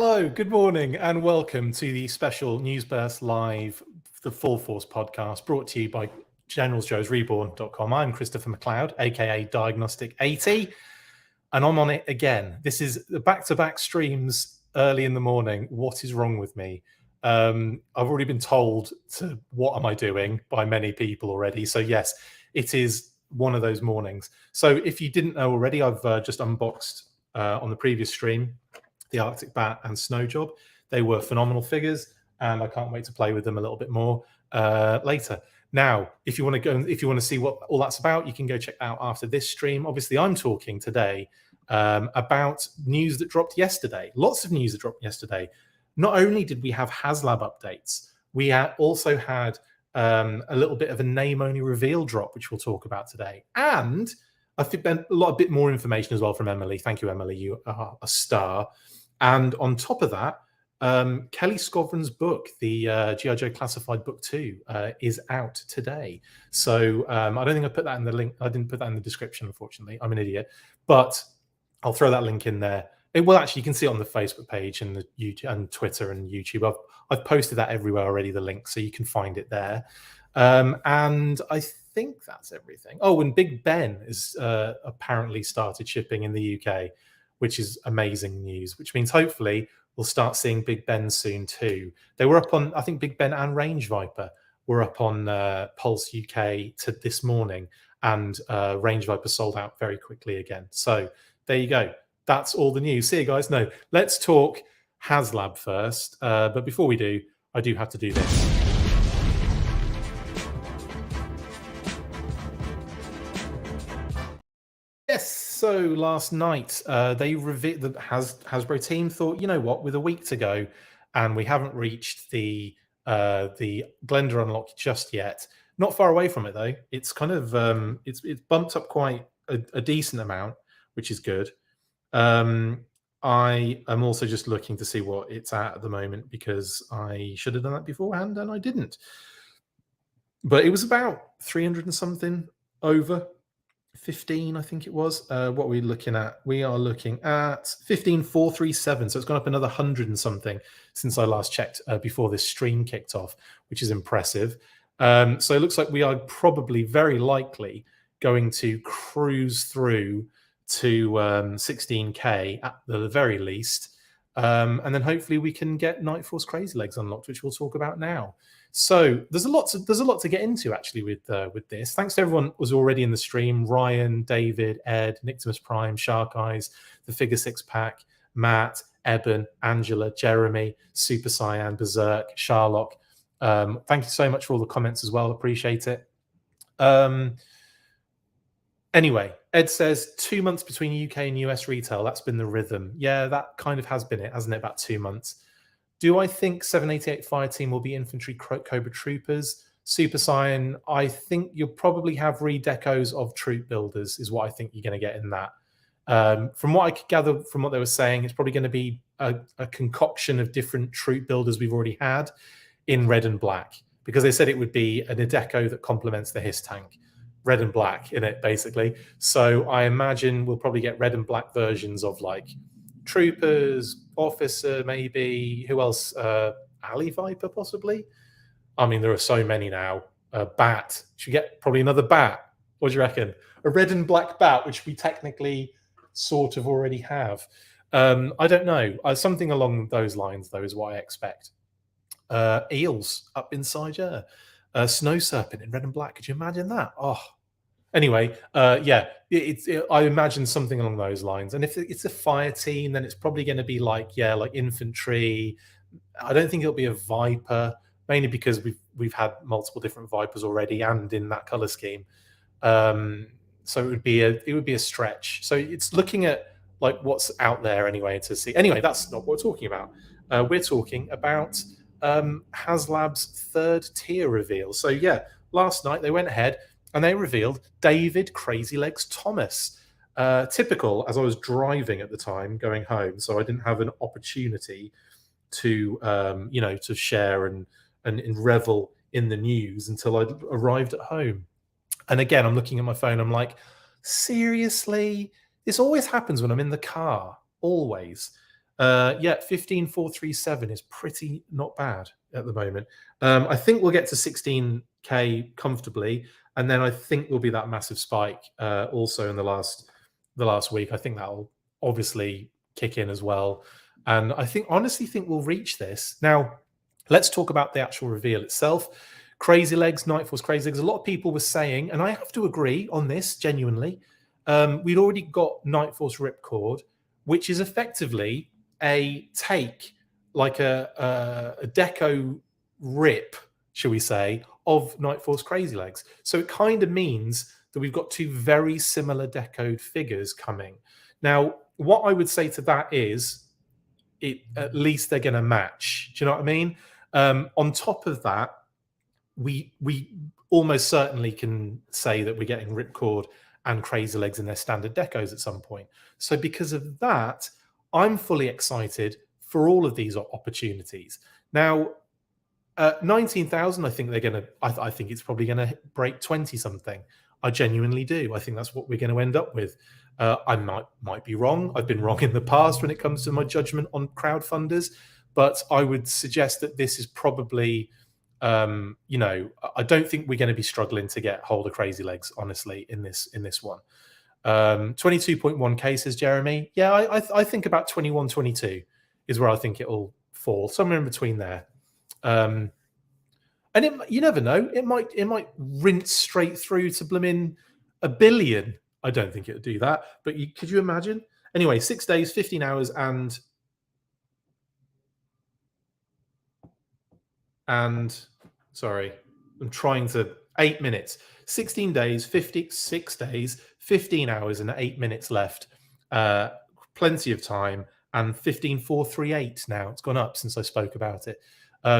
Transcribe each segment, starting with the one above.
Hello, good morning, and welcome to the special Newsburst Live, the Full Force podcast, brought to you by GeneralsJoesReborn.com. I'm Christopher McLeod, aka Diagnostic 80, and I'm on it again. This is the back-to-back streams early in the morning. What is wrong with me? I've already been told to what am I doing by many people already. So yes, it is one of those mornings. So if you didn't know already, I've just unboxed on the previous stream the Arctic Bat and Snow Job. They were phenomenal figures, and I can't wait to play with them a little bit more later. Now, if you want to go, if you want to see what all that's about, you can go check out after this stream. Obviously, I'm talking today about news that dropped yesterday. Lots of news that dropped yesterday. Not only did we have Haslab updates, we also had a little bit of a name-only reveal drop, which we'll talk about today. And I think a bit more information as well from Emily. Thank you, Emily. You are a star. And on top of that, Kelly Scovren's book, the G.I. Joe Classified Book 2, is out today. So I don't think I put that in the link. I didn't put that in the description, unfortunately. I'm an idiot. But I'll throw that link in there. Well, actually, you can see it on the Facebook page and the YouTube and Twitter and YouTube. I've posted that everywhere already, the link, so you can find it there. And I think that's everything. Oh, and Big Ben is apparently started shipping in the UK, which is amazing news, which means hopefully we'll start seeing Big Ben soon too. They were up on, I think Big Ben and Range Viper were up on Pulse UK this morning, and Range Viper sold out very quickly again. So there you go. That's all the news. See you guys. No, let's talk Haslab first. But before we do, I do have to do this. Yes, so last night they revealed, the Hasbro team thought, you know what, with a week to go, and we haven't reached the Glenda unlock just yet. Not far away from it though. It's kind of it's bumped up quite a decent amount, which is good. I am also just looking to see what it's at the moment because I should have done that beforehand and I didn't. But it was about 300 and something over 15, I think it was. What are we looking at? We are looking at 15,437. So it's gone up another 100 and something since I last checked before this stream kicked off, which is impressive. So it looks like we are probably very likely going to cruise through to 16K at the very least. And then hopefully we can get Night Force Crazylegs unlocked, which we'll talk about now. So there's a lot to get into actually with this. Thanks to everyone who was already in the stream: Ryan, David, Ed, Nictimus Prime, Shark Eyes, the Figure Six Pack, Matt, Eben, Angela, Jeremy, Super Cyan, Berserk, Sharlock. Thank you so much for all the comments as well. Appreciate it. Anyway, Ed says 2 months between UK and US retail. That's been the rhythm. Yeah, that kind of has been it, hasn't it? About 2 months. Do I think 788 Fireteam will be infantry Cobra Troopers? Super Cyan, I think you'll probably have redecos of troop builders is what I think you're going to get in that. From what I could gather from what they were saying, it's probably going to be a concoction of different troop builders we've already had in red and black, because they said it would be an deco that complements the Hiss tank. Red and black in it, basically. So I imagine we'll probably get red and black versions of like troopers, officer, maybe. Who else? Alley Viper, possibly. I mean, there are so many now. Bat. Should we get probably another bat? What do you reckon? A red and black bat, which we technically sort of already have. I don't know. Something along those lines, though, is what I expect. Eels up inside, yeah. Snow Serpent in red and black. Could you imagine that? Oh, anyway, yeah, I imagine something along those lines. And if it's a fire team, then it's probably going to be like infantry. I don't think it'll be a Viper, mainly because we've had multiple different Vipers already and in that color scheme. So it would be a stretch. So it's looking at like what's out there anyway to see. Anyway, that's not what we're talking about. We're talking about Haslab's third tier reveal. So yeah, last night they went ahead and they revealed David Crazylegs Thomas. Typical, as I was driving at the time going home, so I didn't have an opportunity to to share and revel in the news until I arrived at home. And again, I'm looking at my phone, I'm like, seriously? This always happens when I'm in the car, always. Yeah, 15,437 is pretty not bad at the moment. I think we'll get to 16K comfortably, and then I think there'll be that massive spike also in the last week. I think that'll obviously kick in as well, and I honestly think we'll reach this. Now, let's talk about the actual reveal itself. Crazylegs, Nightforce Crazylegs. A lot of people were saying, and I have to agree on this genuinely. We'd already got Nightforce Ripcord, which is effectively a take, like a deco rip, shall we say, of Nightforce Crazylegs. So it kind of means that we've got two very similar decoed figures coming. Now, what I would say to that is, at least they're going to match. Do you know what I mean? On top of that, we almost certainly can say that we're getting Ripcord and Crazylegs in their standard decos at some point. So because of that, I'm fully excited for all of these opportunities. Now, 19,000, I think they're going to. I think it's probably going to break 20 something. I genuinely do. I think that's what we're going to end up with. I might be wrong. I've been wrong in the past when it comes to my judgment on crowdfunders, but I would suggest that this is probably. I don't think we're going to be struggling to get hold of Crazylegs, honestly, in this one. 22.1K, says Jeremy. Yeah, I think about 21, 22 is where I think it'll fall, somewhere in between there. And you never know. It might rinse straight through to blimmin' 1 billion. I don't think it'll do that, but could you imagine? Anyway, 6 days, 15 hours, and sorry, I'm trying to 8 minutes. 16 days, 56 days, 15 hours, and 8 minutes left. Plenty of time, and 15,438 now. It's gone up since I spoke about it.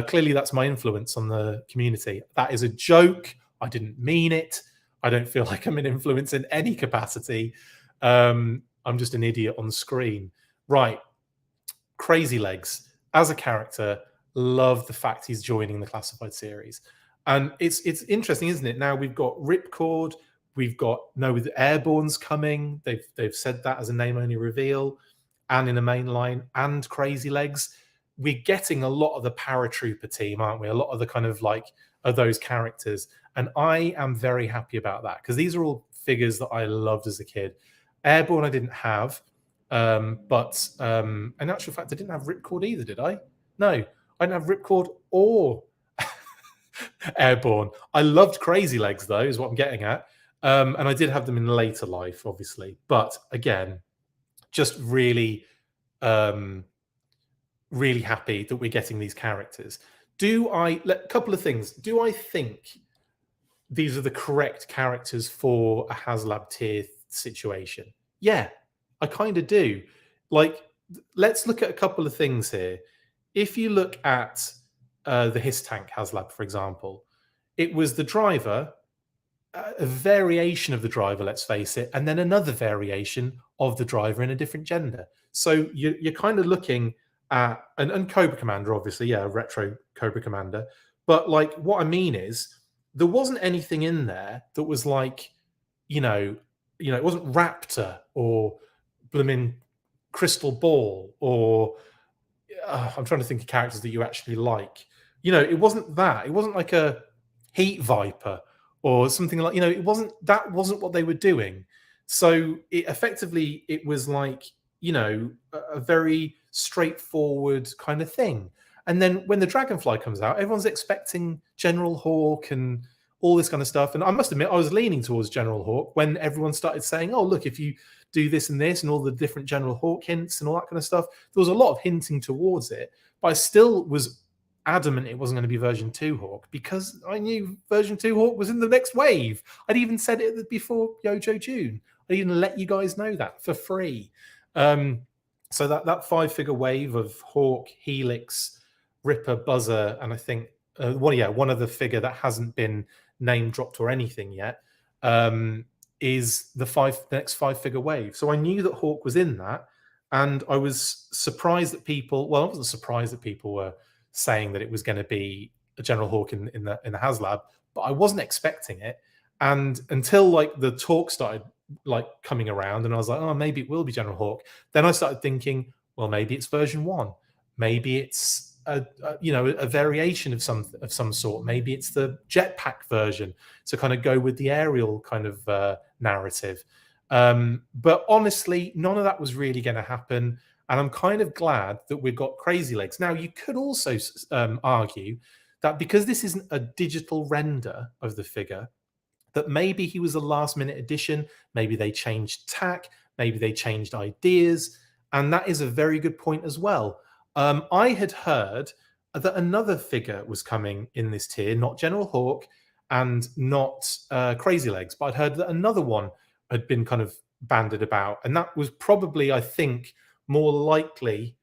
Clearly, that's my influence on the community. That is a joke. I didn't mean it. I don't feel like I'm an influence in any capacity. I'm just an idiot on screen. Right. Crazylegs, as a character, love the fact he's joining the classified series. And it's interesting, isn't it? Now we've got Ripcord, we've got with Airborne's coming. They've said that as a name-only reveal, and in a main line, and Crazylegs. We're getting a lot of the paratrooper team, aren't we? A lot of the kind of of those characters. And I am very happy about that, because these are all figures that I loved as a kid. Airborne I didn't have, but in actual fact, I didn't have Ripcord either, did I? No, I didn't have Ripcord or Airborne. I loved Crazylegs, though, is what I'm getting at. And I did have them in later life, obviously. But again, just really, really happy that we're getting these characters. A couple of things. Do I think these are the correct characters for a Haslab tier situation? Yeah, I kind of do. Let's look at a couple of things here. If you look at the Hiss Tank Haslab, for example, it was the driver, a variation of the driver, let's face it, and then another variation of the driver in a different gender. So you're kind of looking at, and Cobra Commander, obviously, yeah, retro Cobra Commander. But what I mean is, there wasn't anything in there that was it wasn't Raptor or blooming Crystal Ball or I'm trying to think of characters that you actually like. It wasn't that. It wasn't like a Heat Viper or something like, that wasn't what they were doing. So it was a very straightforward kind of thing. And then when the Dragonfly comes out, everyone's expecting General Hawk and all this kind of stuff. And I must admit, I was leaning towards General Hawk when everyone started saying, oh, look, if you do this and this and all the different General Hawk hints and all that kind of stuff, there was a lot of hinting towards it. But I still was adamant it wasn't going to be version 2 Hawk, because I knew version 2 Hawk was in the next wave. I'd even said it before Yojo June. I'd even let you guys know that for free. So that 5-figure wave of Hawk, Helix, Ripper, Buzzer, and I think one other figure that hasn't been name dropped or anything yet is the next 5-figure wave. So I knew that Hawk was in that, and I was surprised that people. I wasn't surprised that people were saying that it was going to be a General Hawk in the Haslab, but I wasn't expecting it. And until the talk started coming around, and I was like, oh, maybe it will be General Hawk. Then I started thinking, Well, maybe it's version 1. Maybe it's a variation of some sort. Maybe it's the jetpack version to kind of go with the aerial kind of narrative. But honestly, none of that was really going to happen. And I'm kind of glad that we've got Crazylegs. Now, you could also argue that because this isn't a digital render of the figure, that maybe he was a last minute addition. Maybe they changed tack. Maybe they changed ideas. And that is a very good point as well. I had heard that another figure was coming in this tier, not General Hawk and not Crazylegs, but I'd heard that another one had been kind of banded about. And that was probably, I think, more likely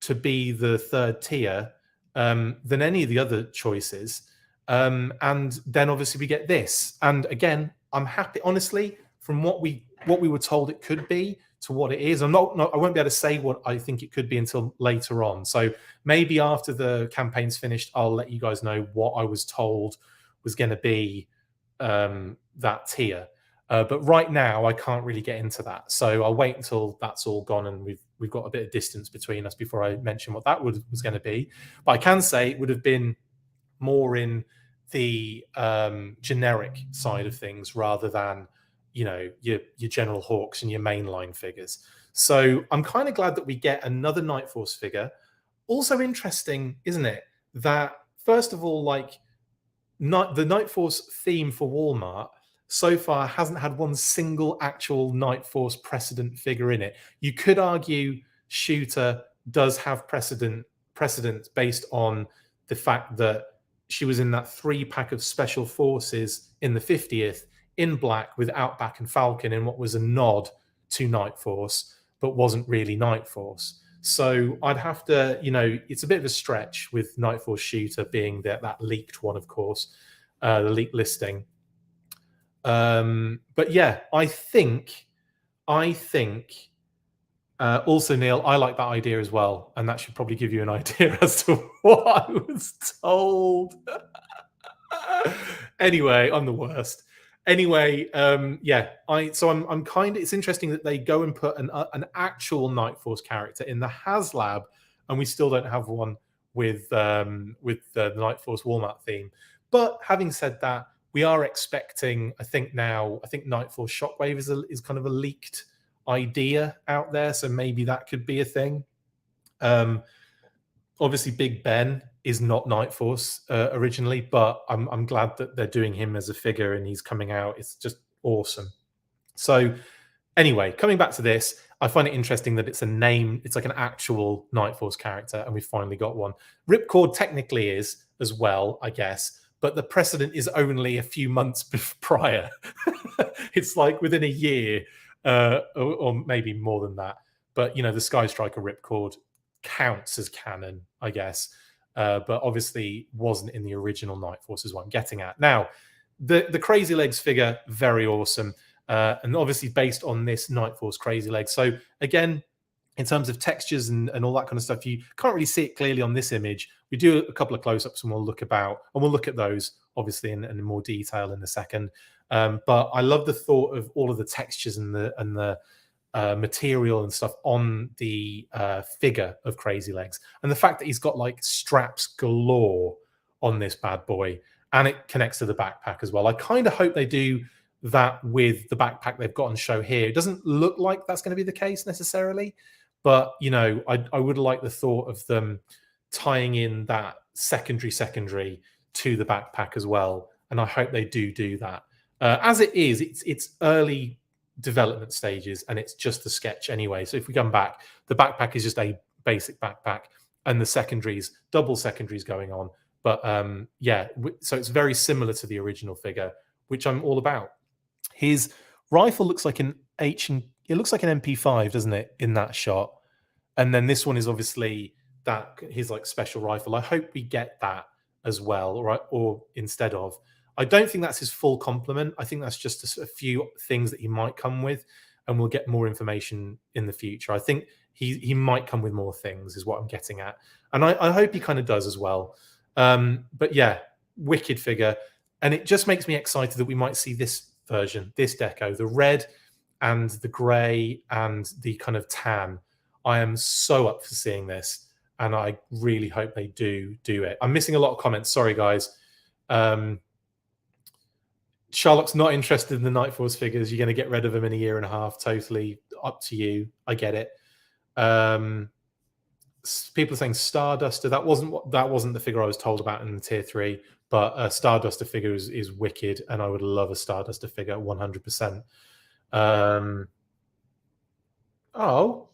to be the third tier than any of the other choices. And then obviously we get this. And again, I'm happy, honestly, from what we were told it could be to what it is. I won't be able to say what I think it could be until later on. So maybe after the campaign's finished, I'll let you guys know what I was told was going to be that tier. But right now, I can't really get into that. So I'll wait until that's all gone and we've got a bit of distance between us before I mention what that was going to be. But I can say it would have been more in the generic side of things rather than your General Hawks and your mainline figures. So I'm kind of glad that we get another Night Force figure. Also interesting, isn't it, that first of all, like the Night Force theme for Walmart so far hasn't had one single actual Night Force precedent figure in it. You could argue Shooter does have precedent based on the fact that she was in that 3-pack of Special Forces in the 50th in black with Outback and Falcon in what was a nod to Night Force, but wasn't really Night Force. So I'd have to, it's a bit of a stretch with Night Force Shooter being that leaked one, of course, the leaked listing. But yeah, I think also, Neil, I like that idea as well, and that should probably give you an idea as to what I was told. Anyway, I'm the worst. Anyway, yeah, I'm kind of. It's interesting that they go and put an actual Night Force character in the Haslab, and we still don't have one with the Night Force Walmart theme. But having said that, we are expecting. I think Night Force Shockwave is kind of a leaked idea out there, so maybe that could be a thing. Obviously Big Ben is not Night Force originally, but I'm glad that they're doing him as a figure and he's coming out. It's just awesome. So anyway, coming back to this, I find it interesting that it's a name, it's like an actual Night Force character, and we finally got one. Ripcord technically is as well, I guess, but the precedent is only a few months prior. It's like within a year. Or maybe more than that. But, the Sky Striker Ripcord counts as canon, I guess. But obviously wasn't in the original Night Force is what I'm getting at. Now, the Crazylegs figure, very awesome. And obviously based on this Night Force Crazylegs. So again, in terms of textures and all that kind of stuff, you can't really see it clearly on this image. We do a couple of close-ups and we'll look at those obviously in more detail in a second. But I love the thought of all of the textures and the material and stuff on the figure of Crazylegs, and the fact that he's got like straps galore on this bad boy, and it connects to the backpack as well. I kind of hope they do that with the backpack they've got on show here. It doesn't look like that's going to be the case necessarily, but I would like the thought of them tying in that secondary to the backpack as well, and I hope they do that. As it is, it's early development stages, and it's just a sketch anyway. So if we come back, the backpack is just a basic backpack, and the double secondaries going on. But yeah, so it's very similar to the original figure, which I'm all about. His rifle looks like it looks like an MP5, doesn't it, in that shot? And then this one is obviously his like special rifle. I hope we get that as well, or instead of. I don't think that's his full complement. I think that's just a few things that he might come with, and we'll get more information in the future. I think he might come with more things, is what I'm getting at. And I hope he kind of does as well. But yeah, wicked figure. And it just makes me excited that we might see this version, this deco, the red and the grey and the kind of tan. I am so up for seeing this, and I really hope they do it. I'm missing a lot of comments. Sorry, guys. Charlotte's not interested in the Night Force figures. You're going to get rid of them in a year and a half. Totally up to you. I get it. People are saying Starduster. That wasn't the figure I was told about in the tier 3, but a Starduster figure is wicked, and I would love a Starduster figure 100%. Oh,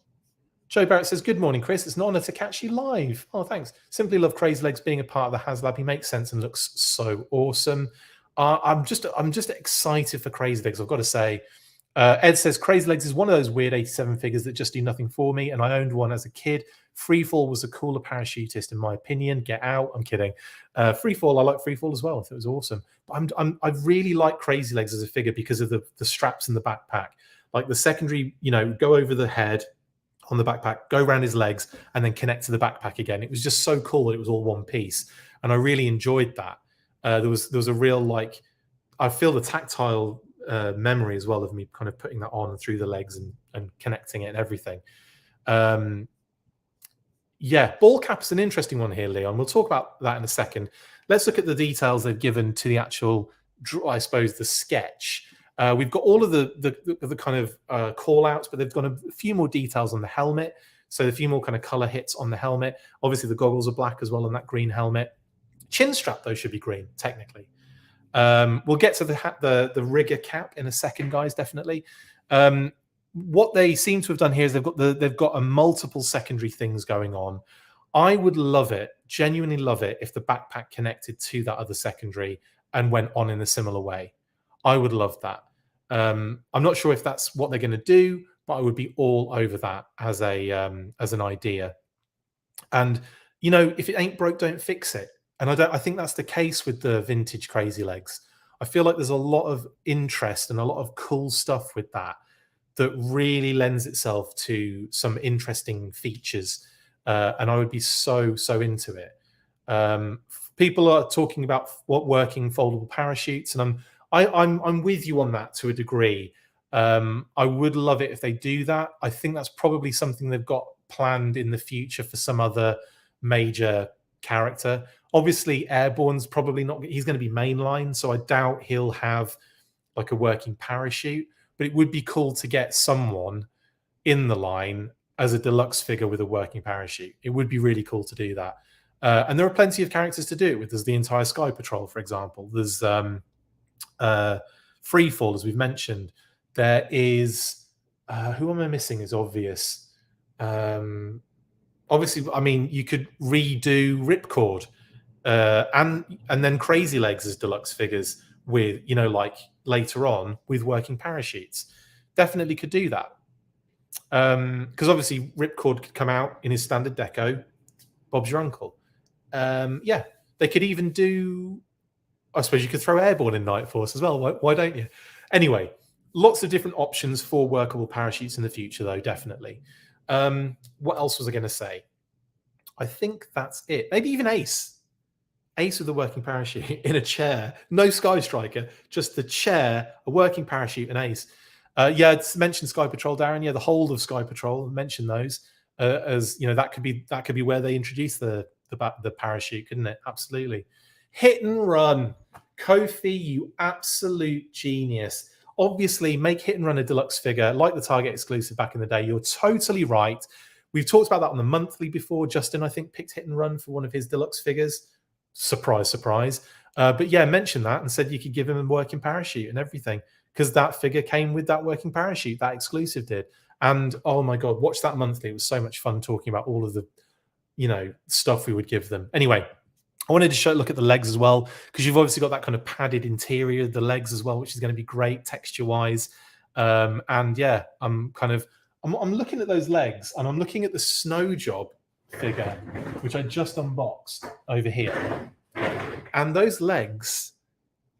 Joe Barrett says, "Good morning, Chris. It's an honor to catch you live." Oh, thanks. Simply love Crazylegs being a part of the Haslab. He makes sense and looks so awesome. I'm just excited for Crazylegs, I've got to say. Ed says, Crazylegs is one of those weird 87 figures that just do nothing for me, and I owned one as a kid. Freefall was a cooler parachutist, in my opinion. Get out. I'm kidding. Freefall, I like Freefall as well. If it was awesome. But I really like Crazylegs as a figure because of the straps in the backpack. Like the secondary, go over the head on the backpack, go around his legs, and then connect to the backpack again. It was just so cool that it was all one piece, and I really enjoyed that. There was a real, I feel the tactile memory as well of me kind of putting that on through the legs and connecting it and everything. Yeah, ball cap's an interesting one here, Leon. We'll talk about that in a second. Let's look at the details they've given to the actual, I suppose, the sketch. We've got all of the kind of call outs, but they've got a few more details on the helmet. So a few more kind of color hits on the helmet. Obviously, the goggles are black as well on that green helmet. Chin strap, though, should be green, technically. We'll get to the rigger cap in a second, guys, definitely. What they seem to have done here is they've got a multiple secondary things going on. I would love it, genuinely love it, if the backpack connected to that other secondary and went on in a similar way. I would love that. I'm not sure if that's what they're going to do, but I would be all over that as an idea. And if it ain't broke, don't fix it. And I think that's the case with the vintage Crazylegs. I feel like there's a lot of interest and a lot of cool stuff with that really lends itself to some interesting features, and I would be so into it. People are talking about what working foldable parachutes, and I'm with you on that to a degree. I would love it if they do that. I think that's probably something they've got planned in the future for some other major character. Obviously, Airborne's probably not. He's going to be mainline, so I doubt he'll have like a working parachute. But it would be cool to get someone in the line as a deluxe figure with a working parachute. It would be really cool to do that. And there are plenty of characters to do it with. There's the entire Sky Patrol, for example. There's Freefall, as we've mentioned. There is who am I missing? Is obvious. Obviously, I mean, you could redo Ripcord and then Crazylegs as deluxe figures with, like later on with working parachutes. Definitely could do that. Because obviously Ripcord could come out in his standard deco. Bob's your uncle. Yeah, they could even do, I suppose you could throw Airborne in Night Force as well. Why don't you? Anyway, lots of different options for workable parachutes in the future, though, definitely. What else was I going to say? I think that's it. Maybe even Ace. Ace with a working parachute in a chair. No Sky Striker, just the chair, a working parachute, and Ace. Yeah, it's mentioned Sky Patrol, Darren. Yeah, the hold of Sky Patrol. Mention those as that could be where they introduce the parachute, couldn't it? Absolutely. Hit and Run, Kofi, you absolute genius. Obviously, make Hit and Run a deluxe figure like the Target exclusive back in the day. You're totally right. We've talked about that on the monthly before. Justin, I think, picked Hit and Run for one of his deluxe figures. Surprise, surprise. But yeah, mentioned that and said you could give him a working parachute and everything, because that figure came with that working parachute, that exclusive did. And oh my God, watch that monthly. It was so much fun talking about all of the, stuff we would give them. Anyway, I wanted to look at the legs as well, because you've obviously got that kind of padded interior of the legs as well, which is going to be great texture-wise. And yeah, I'm looking at those legs, and I'm looking at the Snow Job figure, which I just unboxed over here. And those legs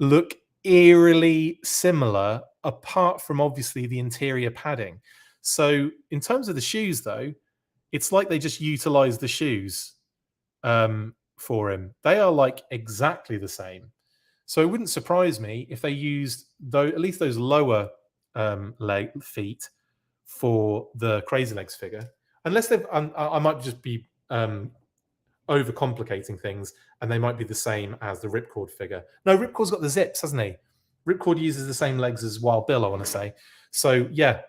look eerily similar, apart from obviously the interior padding. So in terms of the shoes, though, it's like they just utilized the shoes for him. They are like exactly the same. So it wouldn't surprise me if they used at least those lower feet for the Crazylegs figure. unless they've, I might just be overcomplicating things, and they might be the same as the Ripcord figure. No, Ripcord's got the zips, hasn't he? Ripcord uses the same legs as Wild Bill, I want to say. So yeah,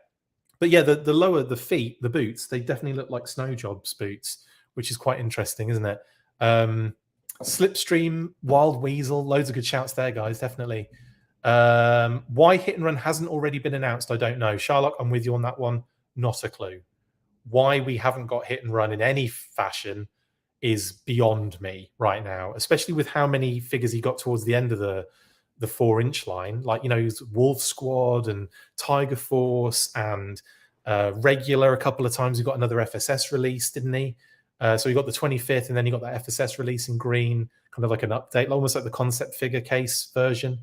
but yeah, the lower the feet, the boots, they definitely look like Snow Jobs boots, which is quite interesting, isn't it? Slipstream, Wild Weasel, loads of good shouts there, guys. Definitely. Why Hit and Run hasn't already been announced, I don't know. Sherlock, I'm with you on that one. Not a clue. Why we haven't got Hit and Run in any fashion is beyond me right now, especially with how many figures he got towards the end of the 4-inch line. Like, you know, he's Wolf Squad and Tiger Force and regular a couple of times. He got another FSS release, didn't he? So he got the 25th, and then he got that FSS release in green, kind of like an update, almost like the concept figure case version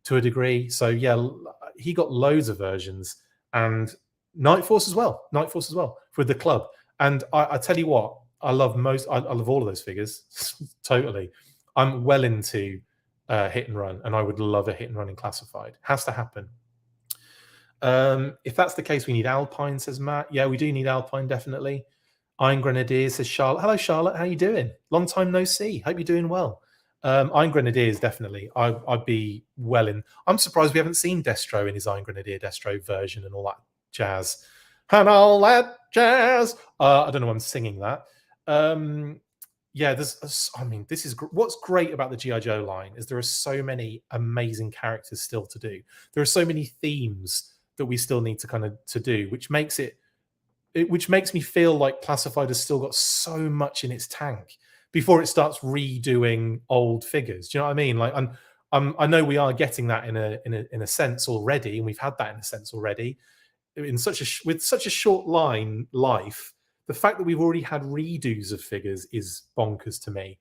to a degree. So yeah, he got loads of versions, and Night Force as well with the club. And I tell you what, I love all of those figures. Totally. I'm well into Hit and Run, and I would love a Hit and Run in classified. Has to happen. If that's the case, we need Alpine, says Matt. Yeah, we do need Alpine, definitely. Iron Grenadiers, says Charlotte. Hello, Charlotte. How you doing? Long time no see. Hope you're doing well. Iron Grenadiers, definitely. I'd be well in. I'm surprised we haven't seen Destro in his Iron Grenadier Destro version and all that jazz. And all that jazz. I don't know why I'm singing that. Yeah, this is what's great about the G.I. Joe line is there are so many amazing characters still to do. There are so many themes that we still need to do, which makes which makes me feel like Classified has still got so much in its tank before it starts redoing old figures. Do you know what I mean? Like, I know we are getting that in a sense already, and we've had that in a sense already. With such a short life, the fact that we've already had redos of figures is bonkers to me.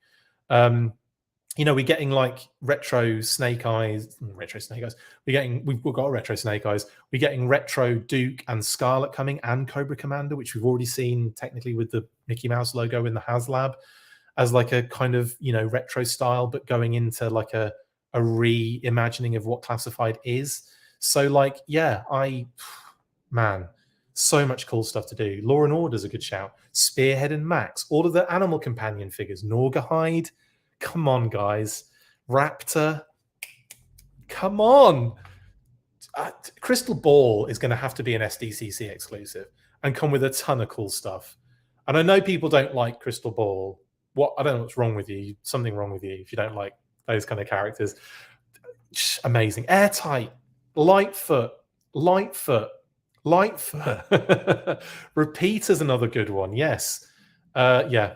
You know, we're getting like retro Snake Eyes. We've got retro Snake Eyes. We're getting retro Duke and Scarlet coming, and Cobra Commander, which we've already seen technically with the Mickey Mouse logo in the Haslab, as like a kind of, you know, retro style, but going into like a reimagining of what Classified is. So like, yeah, man, so much cool stuff to do. Law and Order's a good shout. Spearhead and Max, all of the Animal Companion figures. Norgahide, come on, guys. Raptor, come on. Crystal Ball is going to have to be an SDCC exclusive and come with a ton of cool stuff. And I know people don't like Crystal Ball. I don't know what's wrong with you. Something wrong with you if you don't like those kind of characters. Amazing. Airtight, Lightfoot. Repeater's another good one. Yes. Yeah.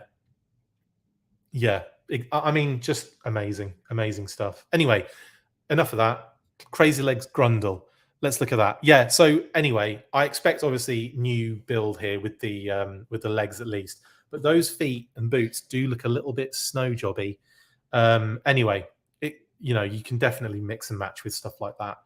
I mean, just amazing stuff. Anyway, enough of that. Crazylegs Grundle. Let's look at that. Yeah. So anyway, I expect obviously new build here with the legs at least, but those feet and boots do look a little bit snow jobby. Anyway, you can definitely mix and match with stuff like that.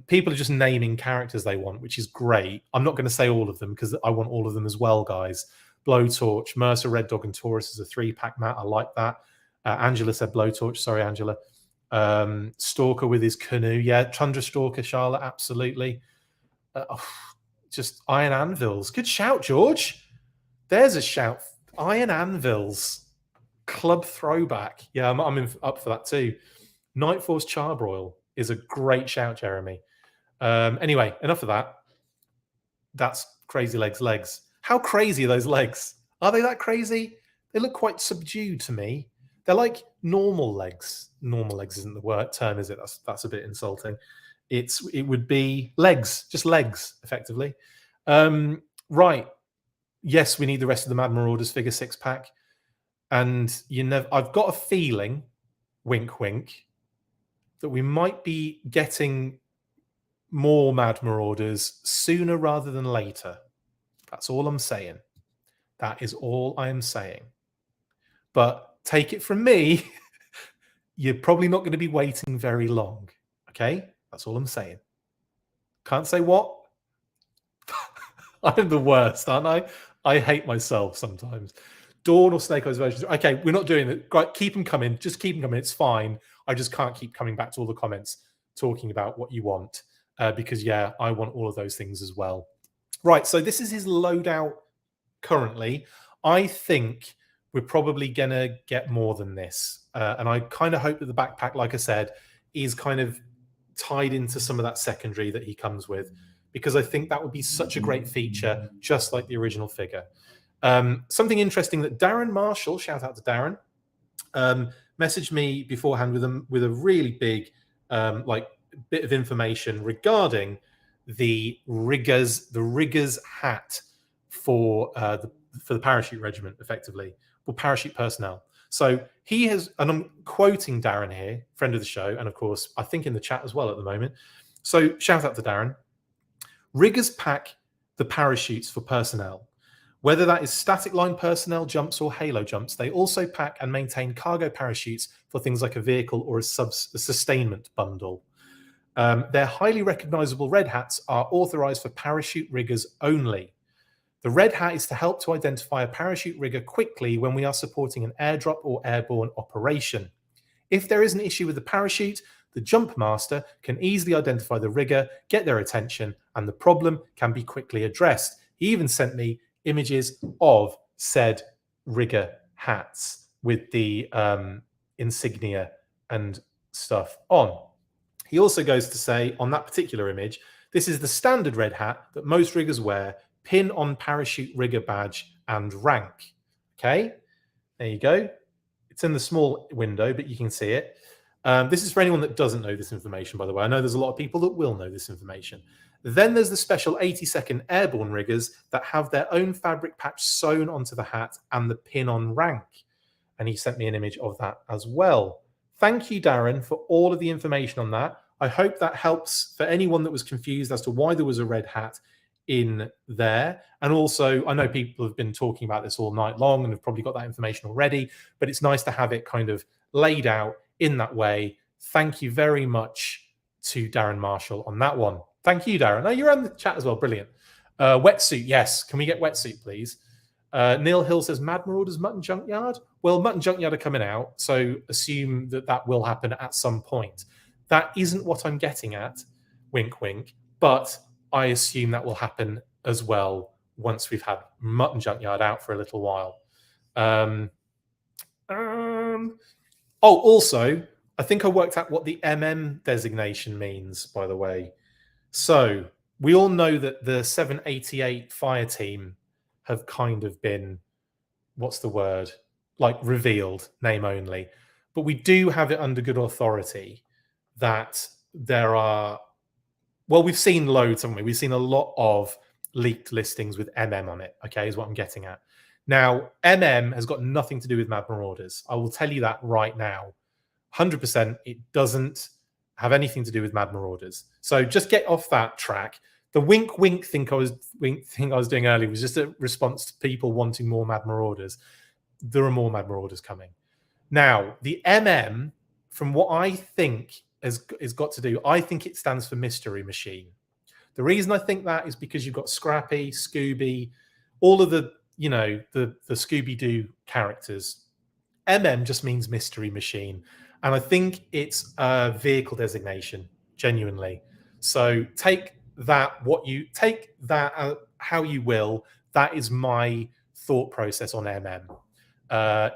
People are just naming characters they want, which is great. I'm not going to say all of them because I want all of them as well, guys. Blowtorch, Mercer, Red Dog, and Taurus is a 3-pack, Matt. I like that. Angela said Blowtorch. Sorry, Angela. Stalker with his canoe. Yeah, Tundra Stalker, Charlotte, absolutely. Just Iron Anvils. Good shout, George. There's a shout. Iron Anvils. Club throwback. Yeah, I'm up for that too. Night Force Charbroil is a great shout, Jeremy. Anyway, enough of that. That's Crazylegs legs. How crazy are those legs? Are they that crazy? They look quite subdued to me. They're like normal legs. Normal legs isn't the term, is it? That's a bit insulting. It would be legs, just legs, effectively. Right. Yes, we need the rest of the Mad Marauders figure 6-pack. And I've got a feeling, wink, wink, that we might be getting more Mad Marauders sooner rather than later. That's all I'm saying. That is all I am saying. But take it from me, you're probably not going to be waiting very long. Okay? That's all I'm saying. Can't say what? I'm the worst, aren't I? I hate myself sometimes. Dawn or Snake Eyes versions. Okay, we're not doing it. Right, keep them coming. Just keep them coming. It's fine. I just can't keep coming back to all the comments talking about what you want. Because, yeah, I want all of those things as well. Right, so this is his loadout currently. I think we're probably going to get more than this. And I kind of hope that the backpack, like I said, is kind of tied into some of that secondary that he comes with, because I think that would be such a great feature, just like the original figure. Something interesting that Darren Marshall, shout out to Darren, messaged me beforehand with a really big like bit of information regarding the riggers hat for the parachute regiment, effectively, for parachute personnel. So he has, and I'm quoting Darren here, friend of the show, and of course I think in the chat as well at the moment. So shout out to Darren. Riggers pack the parachutes for personnel. Whether that is static line personnel jumps or halo jumps, they also pack and maintain cargo parachutes for things like a vehicle or a sustainment bundle. Their highly recognizable red hats are authorized for parachute riggers only. The red hat is to help to identify a parachute rigger quickly when we are supporting an airdrop or airborne operation. If there is an issue with the parachute, the jump master can easily identify the rigger, get their attention, and the problem can be quickly addressed. He even sent me images of said rigger hats with the insignia and stuff on. He also goes to say on that particular image, this is the standard red hat that most riggers wear, pin on parachute rigger badge and rank. Okay, there you go. It's in the small window, but you can see it. This is for anyone that doesn't know this information, by the way. I know there's a lot of people that will know this information. Then there's the special 80-second airborne riggers that have their own fabric patch sewn onto the hat and the pin on rank. And he sent me an image of that as well. Thank you, Darren, for all of the information on that. I hope that helps for anyone that was confused as to why there was a red hat in there. And also, I know people have been talking about this all night long and have probably got that information already, but it's nice to have it kind of laid out in that way. Thank you very much to Darren Marshall on that one. Thank you, Darren. Oh, you're on the chat as well. Brilliant. Wetsuit, yes. Can we get wetsuit, please? Neil Hill says, Mad Marauders Mutton Junkyard? Well, Mutton Junkyard are coming out, so assume that that will happen at some point. That isn't what I'm getting at, wink, wink, but I assume that will happen as well once we've had Mutton Junkyard out for a little while. Also, I think I worked out what the MM designation means, by the way. So we all know that the 788 fire team have kind of been, what's the word? Like revealed, name only. But we do have it under good authority that there are, well, we've seen loads, haven't we? We've seen a lot of leaked listings with MM on it, okay, is what I'm getting at. Now, MM has got nothing to do with Mad Marauders. I will tell you that right now. 100%, it doesn't have anything to do with Mad Marauders. So just get off that track. The wink thing I was doing earlier was just a response to people wanting more Mad Marauders. There are more Mad Marauders coming. Now, the MM, from what I think is got to do, I think it stands for Mystery Machine. The reason I think that is because you've got Scrappy, Scooby, all of the, you know, the Scooby-Doo characters. MM just means Mystery Machine. And I think it's a vehicle designation, genuinely. So take that, how you will. That is my thought process on MM.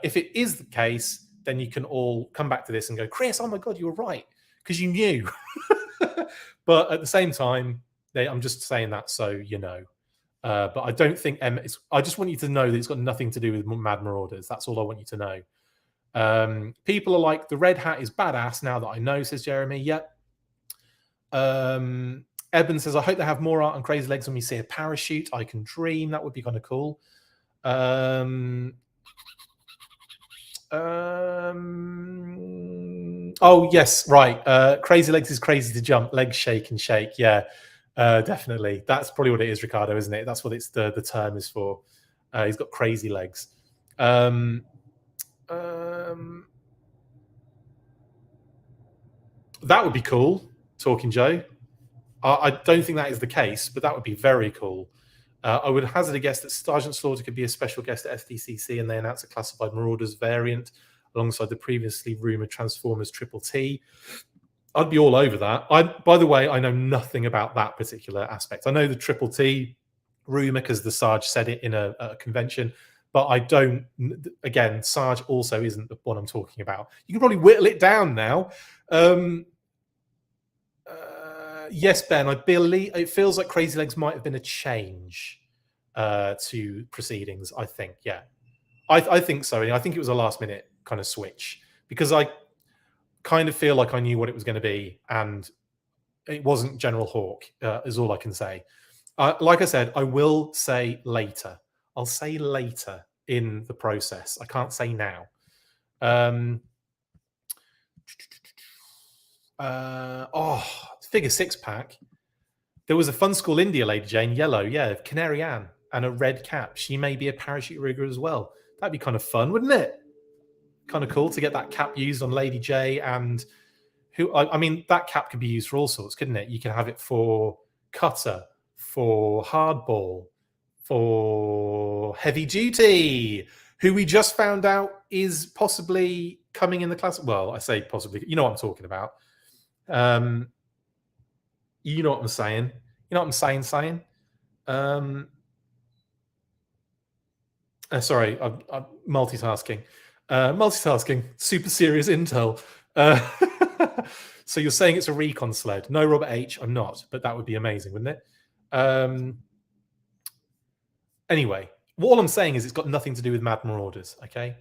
If it is the case, then you can all come back to this and go, Chris, oh my God, you were right, because you knew. But at the same time, I'm just saying that so you know. But I don't think I just want you to know that it's got nothing to do with Mad Marauders. That's all I want you to know. People are like, the red hat is badass now that I know, says Jeremy. Yep. Eben says, I hope they have more art on Crazylegs when we see a parachute. I can dream. That would be kind of cool. Oh, yes, right. Crazylegs is crazy to jump. Legs shake and shake. Yeah, definitely. That's probably what it is, Ricardo, isn't it? That's what it's the term is for. He's got crazy legs. That would be cool, Talking Joe. I don't think that is the case, but that would be very cool. I would hazard a guess that Sergeant Slaughter could be a special guest at FDCC and they announce a classified Marauders variant alongside the previously rumoured Transformers Triple T. I'd be all over that. By the way, I know nothing about that particular aspect. I know the Triple T rumor because the Sarge said it in a convention. But I don't. Again, Sarge also isn't the one I'm talking about. You can probably whittle it down now. Yes, Ben. I believe it feels like Crazylegs might have been a change to proceedings. I think, yeah, I think so. I think it was a last minute kind of switch because I kind of feel like I knew what it was going to be, and it wasn't General Hawk. Is all I can say. Like I said, I will say later. I'll say later in the process. I can't say now. Figure 6-pack. There was a Fun School India Lady Jane, yellow, yeah, Canary Anne, and a red cap. She may be a parachute rigger as well. That'd be kind of fun, wouldn't it? Kind of cool to get that cap used on Lady J. And who? I mean, that cap could be used for all sorts, couldn't it? You can have it for cutter, for hardball, for heavy duty, who we just found out is possibly coming in the class. Well, I say possibly. You know what I'm talking about. You know what I'm saying. You know what I'm saying. Sorry, I'm multitasking. Multitasking. Super serious intel. So you're saying it's a recon sled? No, Robert H. I'm not, but that would be amazing, wouldn't it? Anyway, all I'm saying is it's got nothing to do with Mad Marauders. Okay,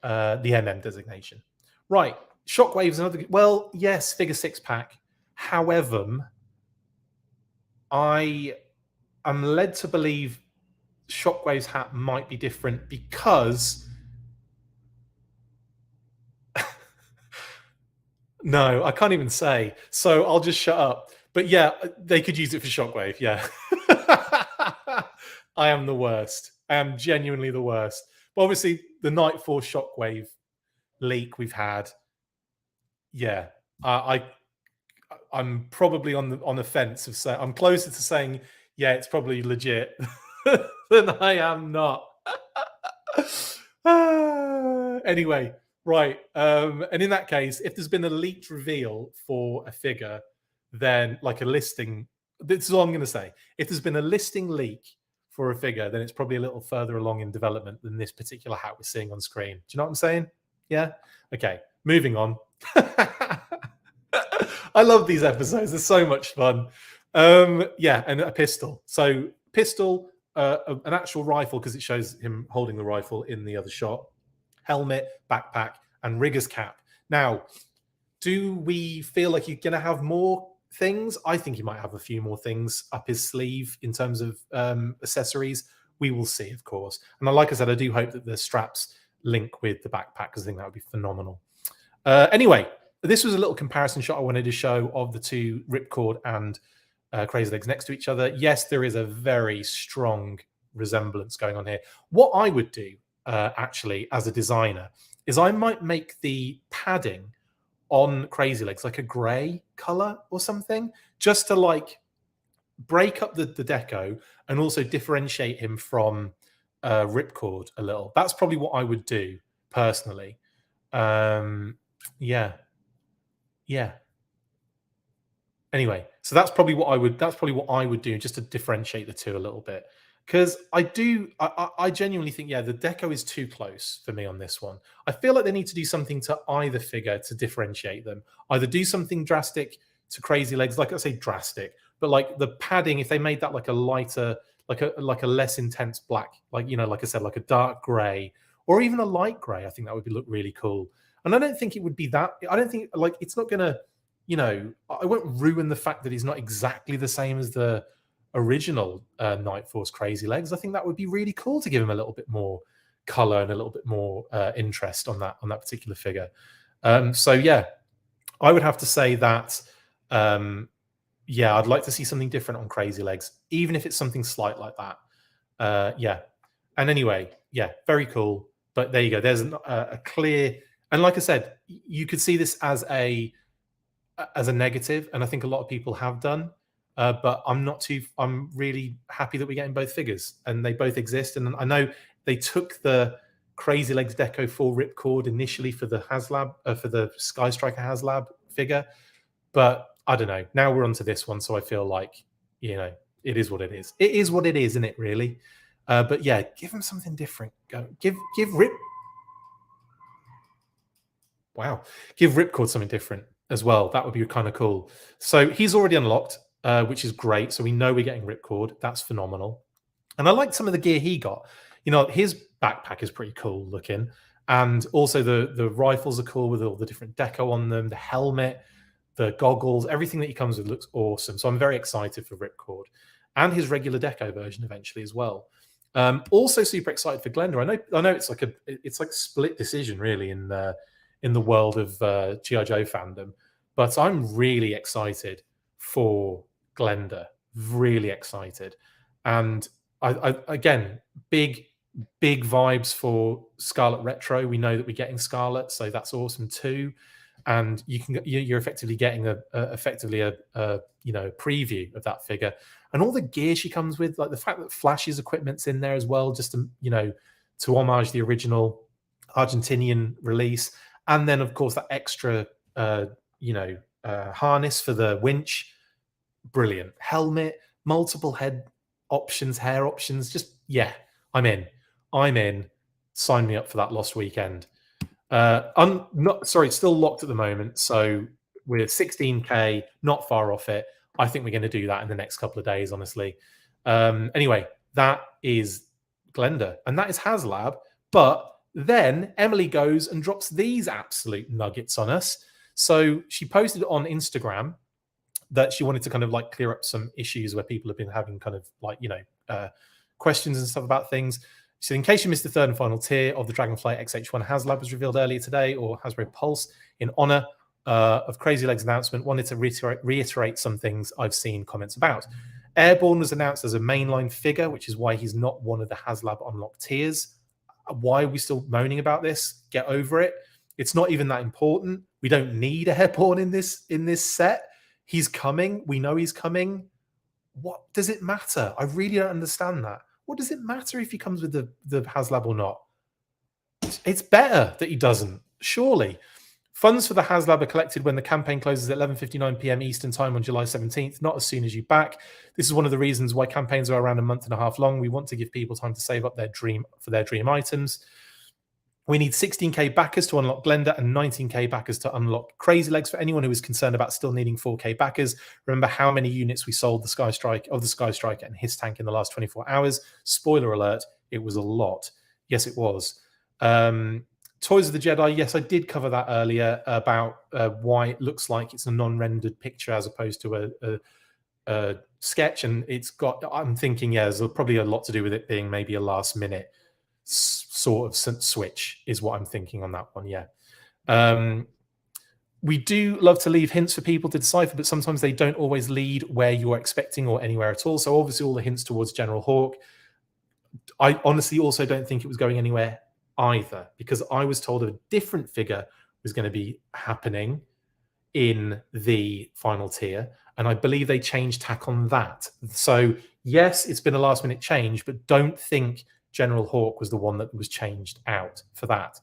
the MM designation. Right. Shockwave's another. Well, yes, figure 6-pack. However, I am led to believe Shockwave's hat might be different because no, I can't even say. So I'll just shut up. But yeah, they could use it for Shockwave. Yeah. I am the worst. I am genuinely the worst. But obviously, the Night Force Shockwave leak we've had. Yeah, I'm probably on the fence of saying I'm closer to saying yeah, it's probably legit than I am not. Anyway, right. And in that case, if there's been a leaked reveal for a figure, then like a listing, this is all I'm going to say. If there's been a listing leak for a figure, then it's probably a little further along in development than this particular hat we're seeing on screen. Do you know what I'm saying? Yeah? Okay, moving on. I love these episodes. They're so much fun. Yeah, and a pistol. So pistol, an actual rifle because it shows him holding the rifle in the other shot. Helmet, backpack, and rigger's cap. Now, do we feel like you're going to have more things? I think he might have a few more things up his sleeve in terms of accessories. We will see, of course. And like I said, I do hope that the straps link with the backpack because I think that would be phenomenal. Anyway, this was a little comparison shot I wanted to show of the two Ripcord and Crazylegs next to each other. Yes, there is a very strong resemblance going on here. What I would do, actually, as a designer, is I might make the padding on Crazylegs like a grey color or something, just to like break up the deco and also differentiate him from Ripcord a little. That's probably what I would do personally. Yeah. Anyway, so that's probably what I would do just to differentiate the two a little bit. Because I genuinely think, yeah, the deco is too close for me on this one. I feel like they need to do something to either figure to differentiate them. Either do something drastic to Crazylegs, like I say drastic, but like the padding, if they made that like a lighter, like a less intense black, like, you know, like I said, like a dark gray or even a light gray, I think that would look really cool. And I don't think it would be that. I don't think like it's not going to, you know, I won't ruin the fact that he's not exactly the same as the original Night Force Crazylegs. I think that would be really cool to give him a little bit more color and a little bit more interest on that particular figure. So yeah, I would have to say that yeah, I'd like to see something different on Crazylegs, even if it's something slight like that. Yeah, and anyway, yeah, very cool. But there you go. There's a clear, and like I said, you could see this as a negative, and I think a lot of people have done. But I'm really happy that we're getting both figures and they both exist. And I know they took the Crazylegs deco for Ripcord initially for the Haslab, for the Sky Striker Haslab figure. But I don't know. Now we're onto this one. So I feel like, you know, It is what it is. It is what it is, isn't it? Really. But yeah, give him something different. Give Rip. Wow, give Ripcord something different as well. That would be kind of cool. So he's already unlocked, which is great. So we know we're getting Ripcord. That's phenomenal. And I like some of the gear he got. You know, his backpack is pretty cool looking, and also the rifles are cool with all the different deco on them. The helmet, the goggles, everything that he comes with looks awesome. So I'm very excited for Ripcord and his regular deco version eventually as well. Also super excited for Glenda. I know it's like a split decision really in the world of GI Joe fandom, but I'm really excited for Glenda. Really excited, and I again big vibes for Scarlet Retro. We know that we're getting Scarlet, so that's awesome too. And you're effectively getting a preview of that figure and all the gear she comes with, like the fact that Flash's equipment's in there as well, just to homage the original Argentinian release, and then of course that extra harness for the winch, brilliant helmet, multiple head options, hair options, just I'm in. Sign me up for that Lost Weekend. I'm not sorry, it's still locked at the moment. So we're 16K, not far off it. I think we're going to do that in the next couple of days, honestly. Anyway, that is Glenda, and that is Haslab. But then Emily goes and drops these absolute nuggets on us. So she posted on Instagram that she wanted to kind of like clear up some issues where people have been having kind of like, questions and stuff about things. So in case you missed the third and final tier of the Dragonfly XH1 Haslab was revealed earlier today, or Hasbro Pulse, in honor of Crazylegs' announcement, wanted to reiterate some things I've seen comments about. Airborne was announced as a mainline figure, which is why he's not one of the Haslab unlocked tiers. Why are we still moaning about this? Get over it. It's not even that important. We don't need Airborne in this set. He's coming. We know he's coming. What does it matter? I really don't understand that. What does it matter if he comes with the Haslab or not? It's better that he doesn't, surely. Funds for the Haslab are collected when the campaign closes at 11:59 p.m. Eastern Time on July 17th, not as soon as you back. This is one of the reasons why campaigns are around a month and a half long. We want to give people time to save up their dream items. We need 16K backers to unlock Glenda and 19K backers to unlock Crazylegs. For anyone who is concerned about still needing 4K backers, remember how many units we sold the Sky Striker and his tank in the last 24 hours. Spoiler alert, it was a lot. Yes, it was. Toys of the Jedi, yes, I did cover that earlier about why it looks like it's a non-rendered picture as opposed to a sketch. And I'm thinking, there's probably a lot to do with it being maybe a last minute sort of switch is what I'm thinking on that one. We do love to leave hints for people to decipher, but sometimes they don't always lead where you're expecting or anywhere at all. So obviously all the hints towards General Hawk. I honestly also don't think it was going anywhere either, because I was told a different figure was going to be happening in the final tier, and I believe they changed tack on that. So yes, it's been a last minute change, but don't think General Hawk was the one that was changed out for that.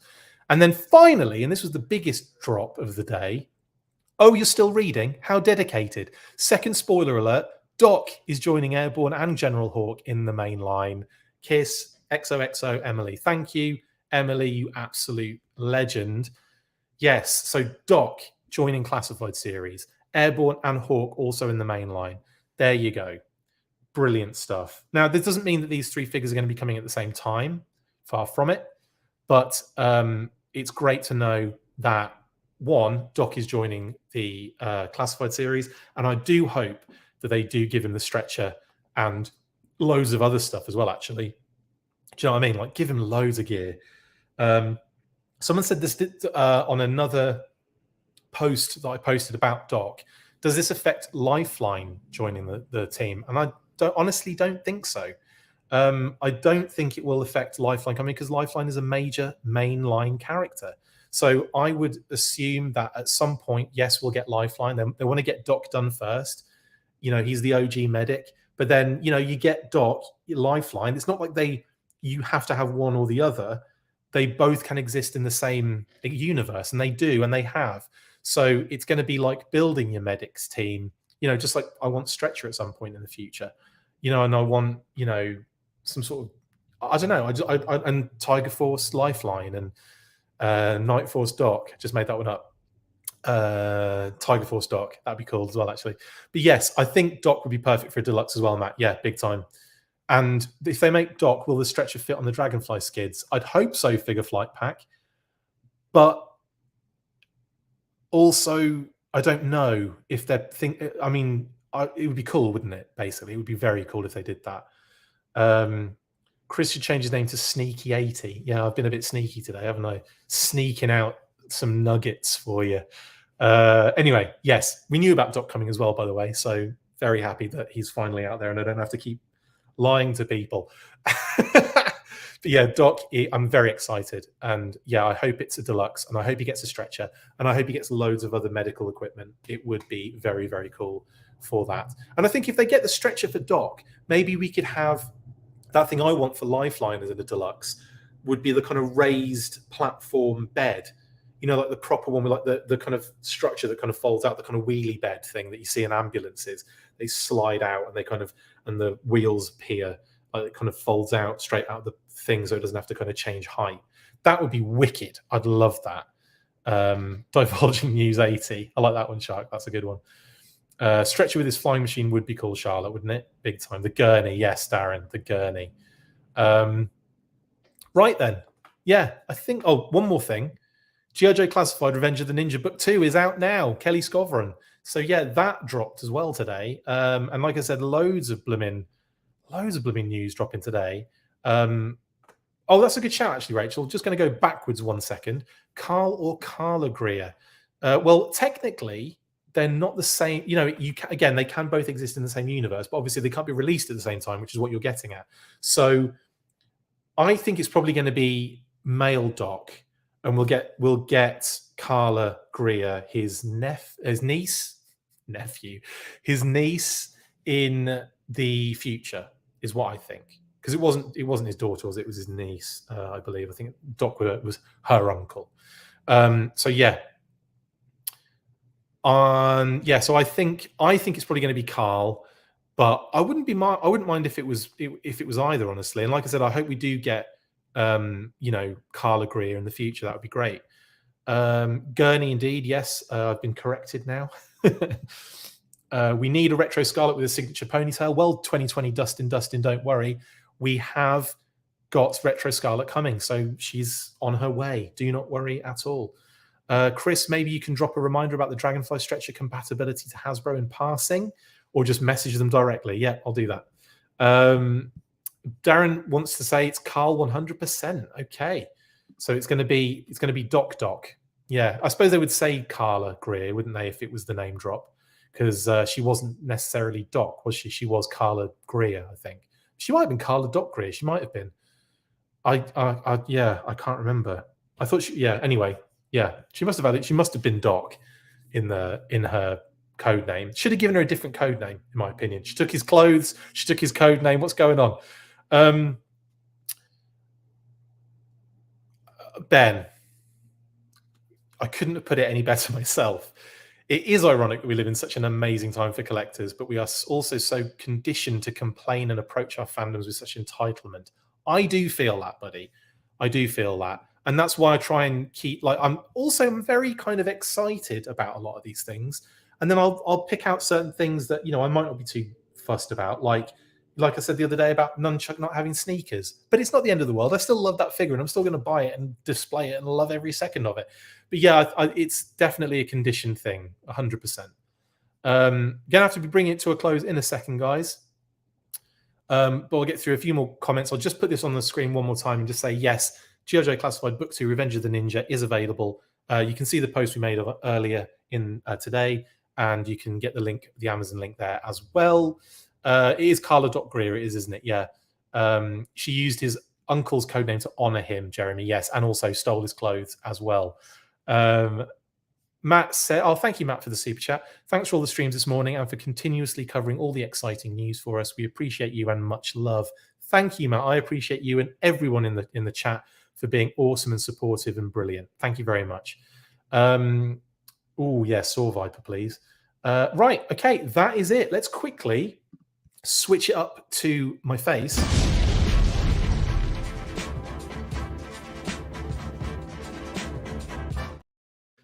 And then finally, and this was the biggest drop of the day, oh, you're still reading? How dedicated. Second spoiler alert, Doc is joining Airborne and General Hawk in the main line. Kiss, XOXO, Emily. Thank you, Emily, you absolute legend. Yes, so Doc joining Classified Series. Airborne and Hawk also in the main line. There you go. Brilliant stuff. Now, this doesn't mean that these three figures are going to be coming at the same time. Far from it. But it's great to know that, one, Doc is joining the Classified Series. And I do hope that they do give him the stretcher and loads of other stuff as well, actually. Do you know what I mean? Like, give him loads of gear. Someone said this on another post that I posted about Doc. Does this affect Lifeline joining the team? And I honestly don't think so. I don't think it will affect Lifeline coming, because Lifeline is a major mainline character. So I would assume that at some point, yes, we'll get Lifeline. They want to get Doc done first. He's the OG medic. But then, you get Doc, Lifeline. It's not like you have to have one or the other. They both can exist in the same universe, and they do, and they have. So it's going to be like building your medics team. Just like I want Stretcher at some point in the future. and I want, some sort of, I don't know, and Tiger Force Lifeline and Night Force Doc. Just made that one up. Tiger Force Doc, that'd be cool as well, actually. But yes, I think Doc would be perfect for a deluxe as well, Matt. Yeah, big time. And if they make Doc, will the stretcher fit on the Dragonfly skids? I'd hope so, Figure Flight Pack. But also, I don't know if they're I mean, it would be cool, wouldn't it? Basically, it would be very cool if they did that. Chris should change his name to Sneaky 80. Yeah, I've been a bit sneaky today, haven't I? Sneaking out some nuggets for you. Anyway, yes, we knew about Doc coming as well, by the way. So very happy that he's finally out there and I don't have to keep lying to people. But yeah, Doc, I'm very excited. And yeah, I hope it's a deluxe and I hope he gets a stretcher and I hope he gets loads of other medical equipment. It would be very, very cool for that. And I think if they get the stretcher for Doc, maybe we could have that thing I want for Lifeline as in a deluxe would be the kind of raised platform bed, like the proper one with like the kind of structure that kind of folds out, the kind of wheelie bed thing that you see in ambulances. They slide out and they kind of, and the wheels appear, it kind of folds out straight out of the thing so it doesn't have to kind of change height. That would be wicked. I'd love that. Divulging News 80. I like that one, Shark. That's a good one. Stretcher with his flying machine would be cool, Charlotte, wouldn't it? Big time. The gurney. Yes, Darren, the gurney. Right then. Yeah, I think, one more thing. G.I. Joe Classified Revenge of the Ninja Book 2 is out now. Kelly Scovran. So yeah, that dropped as well today. And like I said, loads of blooming news dropping today. That's a good shout, actually, Rachel. Just going to go backwards 1 second. Carl or Carla Greer. Well, technically, they're not the same. Again, they can both exist in the same universe, but obviously they can't be released at the same time, which is what you're getting at. So I think it's probably going to be male Doc, and we'll get Carla Greer, his niece in the future, is what I think. Because it wasn't his daughter, it was his niece, I believe. I think Doc was her uncle. So yeah. So I think it's probably going to be Carl, but I wouldn't mind if it was either, honestly. And like I said, I hope we do get Carla Greer in the future. That would be great. Gurney, indeed, yes. I've been corrected now. We need a retro Scarlet with a signature ponytail. Well, 2020 Dustin, don't worry. We have got retro Scarlet coming, so she's on her way. Do not worry at all. Chris, maybe you can drop a reminder about the Dragonfly stretcher compatibility to Hasbro in passing, or just message them directly. Yeah, I'll do that. Darren wants to say it's Carl 100%. Okay, so it's going to be Doc. Yeah, I suppose they would say Carla Greer, wouldn't they, if it was the name drop? Because she wasn't necessarily Doc, was she? She was Carla Greer, I think. She might have been Carla Doc Greer. She might have been. I can't remember. I thought she. Yeah. Anyway. Yeah, she must have had it. She must have been Doc in her code name. Should have given her a different code name, in my opinion. She took his clothes. She took his code name. What's going on? Ben, I couldn't have put it any better myself. It is ironic that we live in such an amazing time for collectors, but we are also so conditioned to complain and approach our fandoms with such entitlement. I do feel that, buddy. I do feel that. And that's why I try and keep, I'm very kind of excited about a lot of these things. And then I'll pick out certain things that, I might not be too fussed about. Like I said the other day about Nunchuck not having sneakers. But it's not the end of the world. I still love that figure and I'm still going to buy it and display it and love every second of it. But yeah, it's definitely a conditioned thing, 100%. Going to have to be bringing it to a close in a second, guys. But I'll get through a few more comments. I'll just put this on the screen one more time and just say, yes, G.I. Joe Classified Book 2 Revenge of the Ninja is available. You can see the post we made earlier in today, and you can get the link, the Amazon link there as well. It is Carla Greer, isn't it? Yeah. She used his uncle's code name to honor him, Jeremy. Yes, and also stole his clothes as well. Matt said, thank you, Matt, for the super chat. Thanks for all the streams this morning and for continuously covering all the exciting news for us. We appreciate you and much love. Thank you, Matt. I appreciate you and everyone in the chat for being awesome and supportive and brilliant. Thank you very much. Saw Viper, please. Right, okay, that is it. Let's quickly switch it up to my face.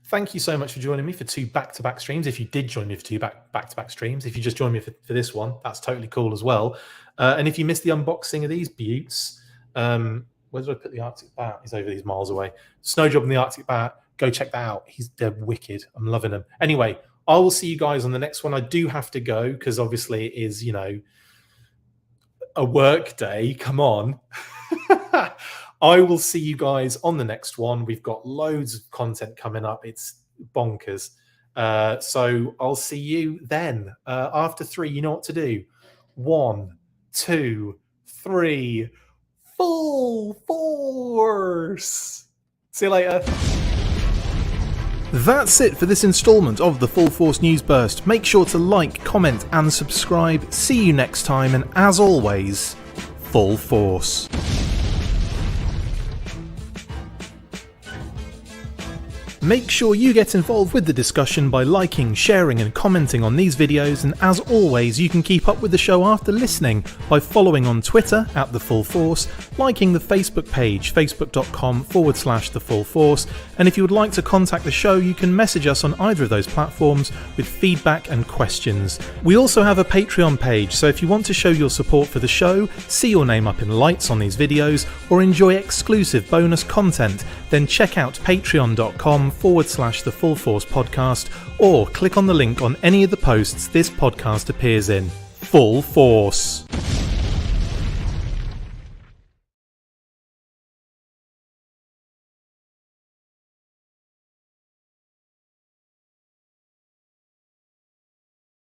Thank you so much for joining me for 2 back-to-back streams. If you did join me for 2 back-to-back streams, if you just joined me for this one, that's totally cool as well. And if you missed the unboxing of these buttes, where did I put the Arctic Bat? He's over these miles away. Snowjob and the Arctic Bat, go check that out. They're wicked. I'm loving them. Anyway, I will see you guys on the next one. I do have to go because obviously it is, a work day. Come on. I will see you guys on the next one. We've got loads of content coming up. It's bonkers. So I'll see you then. After 3, you know what to do. 1, 2, 3. Full force. See you later. That's it for this installment of the Full Force News Burst. Make sure to like, comment and subscribe. See you next time, and as always, full force. Make sure you get involved with the discussion by liking, sharing and commenting on these videos, and as always you can keep up with the show after listening by following on Twitter @The Full Force, liking the Facebook page facebook.com/The Full Force, and if you would like to contact the show you can message us on either of those platforms with feedback and questions. We also have a Patreon page, so if you want to show your support for the show, see your name up in lights on these videos, or enjoy exclusive bonus content, then check out patreon.com/The Full Force Podcast, or click on the link on any of the posts this podcast appears in. Full Force.